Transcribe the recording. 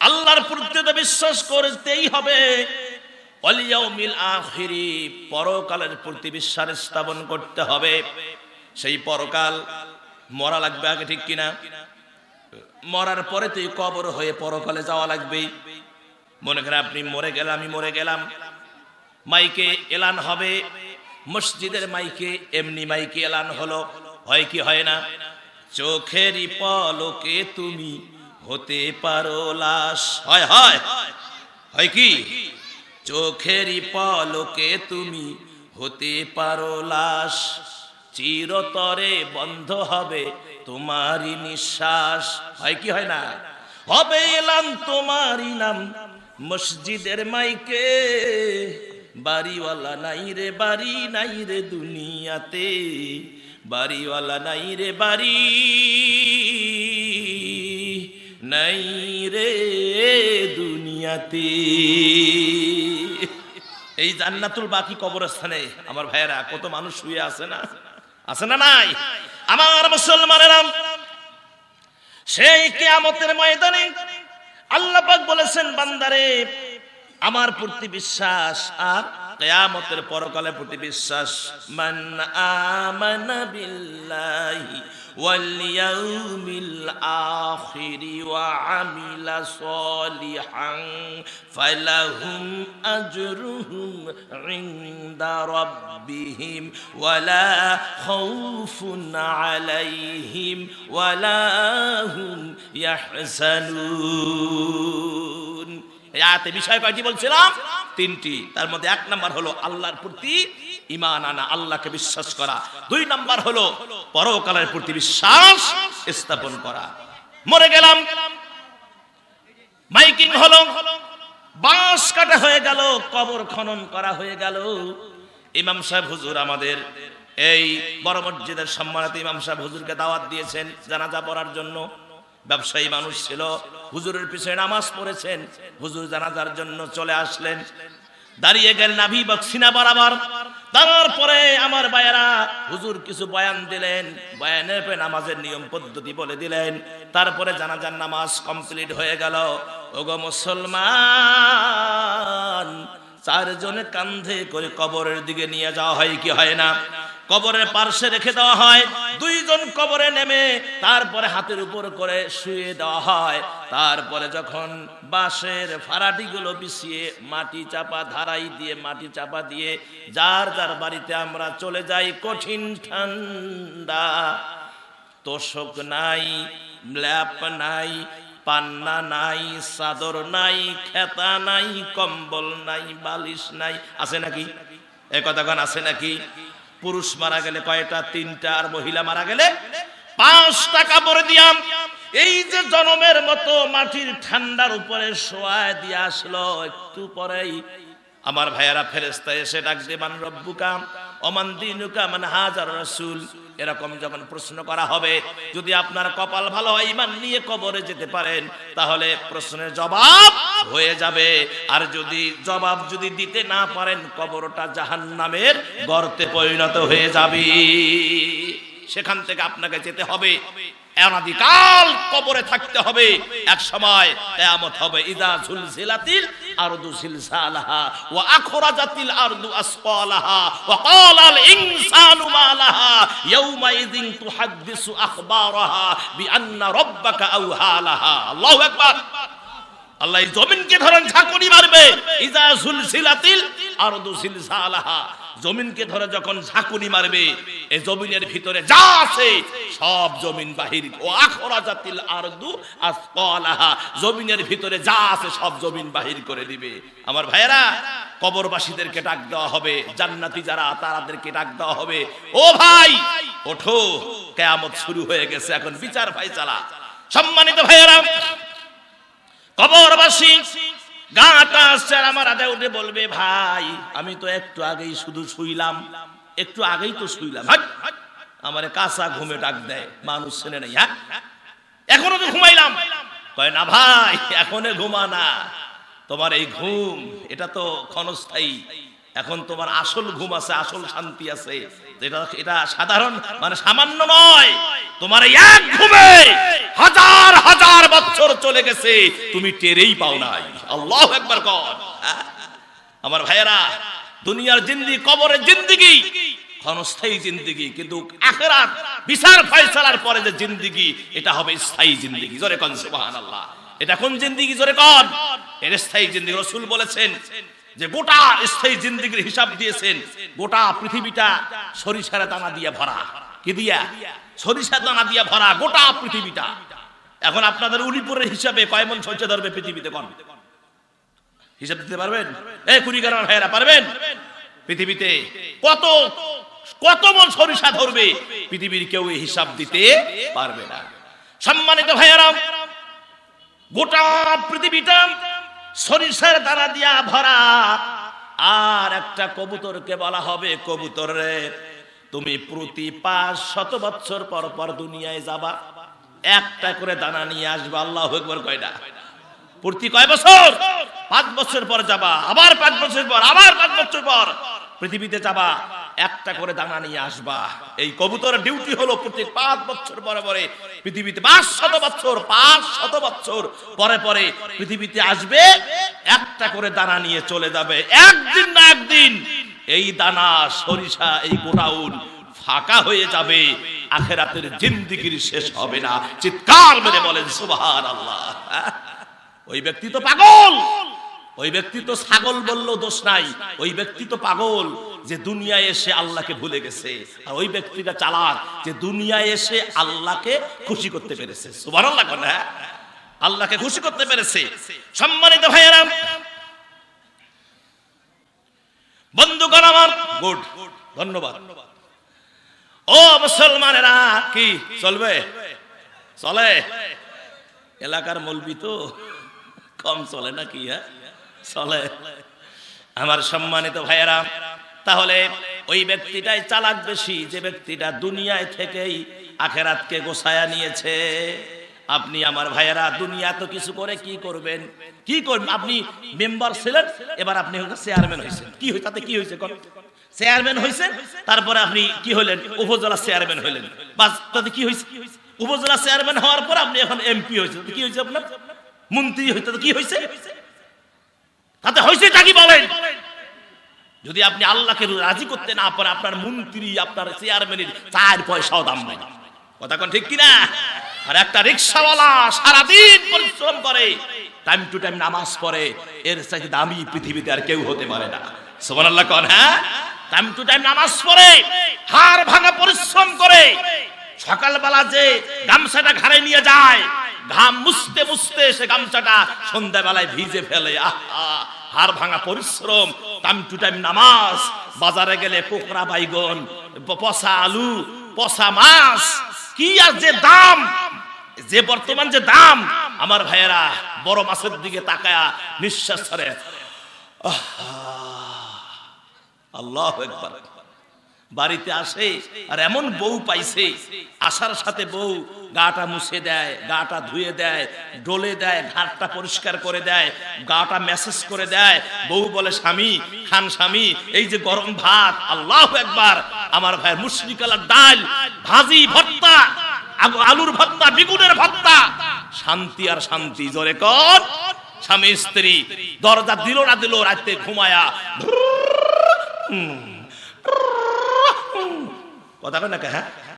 আল্লাহর প্রতি তো বিশ্বাস করতেই হবে, ওয়াল ইয়াউমিল আখিরি, পরকালের প্রতি বিশ্বাস স্থাপন করতে হবে। সেই পরকাল, মরা লাগবে আগে, ঠিক কিনা? মরার পরে তুই কবর হয়ে পরকালে যাওয়া লাগবে। মনে করেন আপনি মরে গেলাম, আমি মরে গেলাম, মাইকে এলান হবে, মসজিদের মাইকে, এমনি মাইকে এলান হলো, হয় কি হয় না? চোখেরই পলকে তুমি হতে পারো লাশ। হয় হয় হয় কি? চোখেরই পলকে তুমি হতে পারো লাশ, চিরতরে বন্ধ হবে তোমারই নিঃশ্বাস। হয় কি হয় না? হবে এলান তোমারই নাম মসজিদের মাইকে, বাড়িওয়ালা নাই রে বাড়ি, নাই রে দুনিয়াতে, বাড়িওয়ালা নাই রে বাড়ি, নাই রে দুনিয়াতে। এই জান্নাতুল বাকি কবরস্থানে আমার ভাইয়েরা কত মানুষ শুয়ে আছে না? আছে না নাই? আমার মুসলমানেরা, সেই কিয়ামতের ময়দানে আল্লাহ পাক বলেছেন, বান্দারে আমার প্রতি বিশ্বাস আর কিয়ামতের পরকালের প্রতি বিশ্বাস। মান আমানা বিল্লাহি ওয়াল ইয়াউমিল আখিরি ওয়া আমিলা সলিহান ফালাহুম আজরুহুম ইনদা রাব্বিহিম ওয়ালা খাউফুন আলাইহিম ওয়ালা হুম ইয়াহজানুন। এই আয়াতে বিষয় কয়টি বলছিলাম? তিনটি। তার মধ্যে এক নাম্বার হলো আল্লাহর প্রতি ঈমান আনা, আল্লাহকে বিশ্বাস করা। দুই নাম্বার হলো পরকালের প্রতি বিশ্বাস স্থাপন করা। মরে গেলাম, মাইকিং হলো, বাঁশ কাটা হয়ে গেল, কবর খনন করা হয়ে গেল। ইমাম সাহেব হুজুর আমাদের এই বড় মসজিদের সম্মানিত ইমাম সাহেব হুজুরকে দাওয়াত দিয়েছেন জানাজা পড়ার জন্য। ব্যবসায়ী মানুষ ছিল, হুজুরের পিছনে নামাজ পড়েছেন, হুজুর জানাজার জন্য চলে আসলেন, দাঁড়িয়ে গেলেন নাভি বক্সিনা বরাবর। তারপরে আমার ভাইয়েরা হুজুর কিছু বয়ান দিলেন, বয়ানের পরে নামাজের নিয়ম পদ্ধতি বলে দিলেন। তারপরে জানাজার নামাজ কমপ্লিট হয়ে গেল। ওগো মুসলমান, চারজনে কাঁধে করে কবরের দিকে নিয়ে যাওয়া হয় কি হয় না? কবরের পার্শ্বে রেখে দেওয়া হয়। দুইজন কবরে নেমে তারপরে হাতের উপর করে শুয়ে দেওয়া হয়। তারপরে যখন বাঁশের ফারাটিগুলো বিছিয়ে মাটি চাপা ধারাই দিয়ে মাটি চাপা দিয়ে যার যার বাড়িতে আমরা চলে যাই, কঠিন ঠান্ডা, তোষক নাই, ল্যাপ নাই, পান্না নাই, চাদর নাই, খেতা নাই, কম্বল নাই, বালিশ নাই। আছে নাকি? এই কথাখান আছে নাকি? পুরুষ মারা গেলে কয়টা? 3টা। আর মহিলা মারা গেলে 5টা কাপড় দিয়াম। এই যে জনমের মতো মাটির ঠান্ডার উপরে শোয়ায় দিয়ে আসলো, একটু পরেই আমার ভাইয়েরা ফেরেশতা এসে ডাক দিয়ে, মান রব্বুকা ওমান দীনুকা মান হাজার রাসূল। এরকম যখন প্রশ্ন করা হবে, যদি আপনার কপাল ভালো হয় ঈমান নিয়ে কবরে যেতে পারেন, তাহলে প্রশ্নের জবাব হয়ে যাবে। আর যদি জবাব দিতে না পারেন, কবরটা জাহান্নামের গর্তে পরিণত হয়ে যাবে। সেখান থেকে আপনাকে যেতে হবে, অনাদিকাল কবরে থাকতে হবে। এক সময় কিয়ামত হবে। ইযা যুলজিলাতিল আরদু জিলজালাহা ওয়া আখরাজাতিল আরদু আসফালাহা ওয়া ক্বালাল ইনসানু মা লাহা ইয়াওমা ইযিন তুহাদ্দিসু আখবারাহা বিআন্না রাব্বাকা আওহালাহা। আল্লাহু আকবার। আল্লাহ এই জমিনকে ধরেন ঝাঁকুনি মারবে। ইযা যুলজিলাতিল আরদু জিলজালাহা, জমিনকে ধরে যখন ঝাঁকুনি মারবে, এই জমিনের ভিতরে যা আছে সব জমিন বাহির। ও আখরাজাতিল আরদু আসফালাহা, জমিনের ভিতরে যা আছে সব জমিন বাহির করে দিবে। আমার ভাইয়েরা, কবরবাসীদেরকে ডাক দেওয়া হবে, জান্নাতি যারা তাদেরকে ডাক দেওয়া হবে, ও ভাই ওঠো, কিয়ামত শুরু হয়ে গেছে, এখন বিচার ফায়সালা। সম্মানিত ভাইয়েরা, কবরবাসী গাটা আসছে আমার আগে উঠে বলবে, ভাই আমি তো একটু আগেই শুধু শুইলাম, একটু আগেই তো শুইলাম। আমারে কাঁচা ঘুমে ডাক দেয়, মানুষ ছেলে নেই, হ্যাঁ এখনো তো ঘুমাইলাম। কয় না ভাই, এখনো ঘুমা না, তোমার এই ঘুম এটা তো ক্ষণস্থায়ী, এখন তোমার আসল ঘুম আছে, আসল শান্তি আছে, এটা সাধারণ মানে সামান্য নয়। তোমার এই এক ঘুমে হাজার হাজার বছর চলে গেছে, তুমি টেরেই পাও নাই। আল্লাহু আকবার কর। আমার ভাইয়েরা, দুনিয়ার জিন্দেগি, কবরের জিন্দেগি ক্ষণস্থায়ী জিন্দেগি, কিন্তু আখিরাত বিচার ফয়সালার পরে যে জিন্দেগি, এটা হবে স্থায়ী জিন্দেগি। জোরে কোন সুবহানাল্লাহ। এটা কোন জিন্দেগি? জোরে কোন। এর স্থায়ী জিন্দেগি। রাসূল বলেছেন যে গোটা স্থায়ী জিন্দেগির হিসাব দিয়েছেন, গোটা পৃথিবীটা সরিষার দানা দিয়ে ভরা। কি দিয়া? সরিষার দানা দিয়ে ভরা গোটা পৃথিবীটা। এখন আপনাদের উলিপুরের হিসাবে কয় মণ সরিষা ধরবে পৃথিবীতে? কোন হিসাব দিতে পারবেন? এই কুড়িগ্রামের ভাইয়েরা পারবেন? পৃথিবীতে কত কত মণ সরিষা ধরবে পৃথিবীর কেউ হিসাব দিতে পারবে না। সম্মানিত ভাইয়েরা, গোটা পৃথিবীটা সরিষার দানা দিয়া ভরা। আর একটা কবুতরকে বলা হবে, কবুতর রে, তুমি প্রতি 500 বছর পর পর দুনিয়ায় যাবা, একটা করে দানা নিয়ে আসবা। আল্লাহু আকবার। কয়টা? প্রতি কয় বছর? 5 বছর পর যাবা, আবার 5 বছর পর, আবার 5 বছর পর পৃথিবীতে যাবা, একটা করে দানা নিয়ে আসবা। এই কবুতরের ডিউটি হলো প্রতি 5 বছর পরে পরে পৃথিবীতে 500 বছর পরে পরে পৃথিবীতে আসবে, একটা করে দানা নিয়ে চলে যাবে। একদিন না একদিন এই দানা, সরিষা, এই গোডাউন ফাঁকা হয়ে যাবে, আখিরাতের জিন্দেগির শেষ হবে না। চিৎকার মেরে বলেন সুবহানাল্লাহ। ওই ব্যক্তি তো পাগল, ওই ব্যক্তি তো ছাগল বললেও দোষ নাই। ওই ব্যক্তি তো পাগল যে দুনিয়ায় এসে আল্লাহকে ভুলে গেছে, আর ওই ব্যক্তিটা চালাক যে দুনিয়ায় এসে আল্লাহকে খুশি করতে পেরেছে। সুবহানাল্লাহ। হ্যাঁ, আল্লাহকে খুশি করতে পেরেছে। সম্মানিত ভাইয়েরা, বন্ধুগণ আমার, গুড, ধন্যবাদ। ও মুসলমানেরা, কি চলবে? চলে? এলাকার মৌলবি তো কম চলে নাকি? হ্যাঁ, চলে। আমার সম্মানিত ভাইয়েরা, তাহলে ওই ব্যক্তিটাই চালাক বেশি যে ব্যক্তিটা দুনিয়ায় থেকেই আখিরাতকে গোছায়া নিয়েছে। আপনি আমার ভাইয়েরা, দুনিয়া তো কিছু করে কি করবেন? কি করবেন? আপনি মেম্বার ছিলেন, এবার আপনি চেয়ারম্যান হয়েছেন। কি হয়েছে? তাতে কি হয়েছে? চেয়ারম্যান হয়েছেন, তারপরে আপনি কি হলেন? উপজেলা চেয়ারম্যান হলেন। বাস, তাতে কি হয়েছে? উপজেলা চেয়ারম্যান হওয়ার পর আপনি এখন এমপি হয়েছে। কি হয়েছে? আপনার মন্ত্রী হইতে কি হয়েছে? তাতে হয়েছেটা কি বলেন? যদি আপনি আল্লাহকে রাজি করতে না পারেন, আপনার মন্ত্রী, আপনার চেয়ারম্যানের 4 পয়সাও দাম নাই। কথা কোন ঠিক কিনা? আর একটা রিকশাওয়ালা সারাদিন পরিশ্রম করে, টাইম টু টাইম নামাজ পড়ে, এর চাইতে দামি পৃথিবীতে আর কেউ হতে পারে না। সুবহানাল্লাহ কোন। হ্যাঁ, টাইম টু টাইম নামাজ পড়ে, হাড় ভাঙা পরিশ্রম করে, সকালবেলা যে গামছাটা ঘাড়ে নিয়ে যায়, ঘাম মুছতে মুছতে সে গামছাটা সন্ধ্যাবেলায় ভিজে ফেলে। আহা, হাড় ভাঙা পরিশ্রম, টাইম টু টাইম নামাজ। বাজারে গেলে পোকরা বাইগন, পচা আলু, পচা মাছ, কি আর যে দাম, যে বর্তমান যে দাম, আমার ভাইয়েরা বড় মাছের দিকে তাকায়া নিঃশ্বাস ছাড়ে। আল্লাহু আকবার। বাড়িতে আসে আর এমন বউ পাইছে, আসার সাথে বউ গাটা মুছে দেয়, গাটা ধুয়ে দেয়, ডলে দেয়, ঘাটটা পরিষ্কার করে দেয়, গাটা মেসেজ করে দেয়। বউ বলে, স্বামী খান, স্বামী এই যে গরম ভাত। আল্লাহু আকবার। আমার ভাই, মুসরি কালার ডাল, ভাজি, ভর্তা, আলুর ভর্তা, বেগুনের ভর্তা, শান্তি আর শান্তি। জোরে কর। স্বামী স্ত্রী দরজা দিল না দিল, রাতে ঘুমায়া কথা কয় না? হ্যাঁ,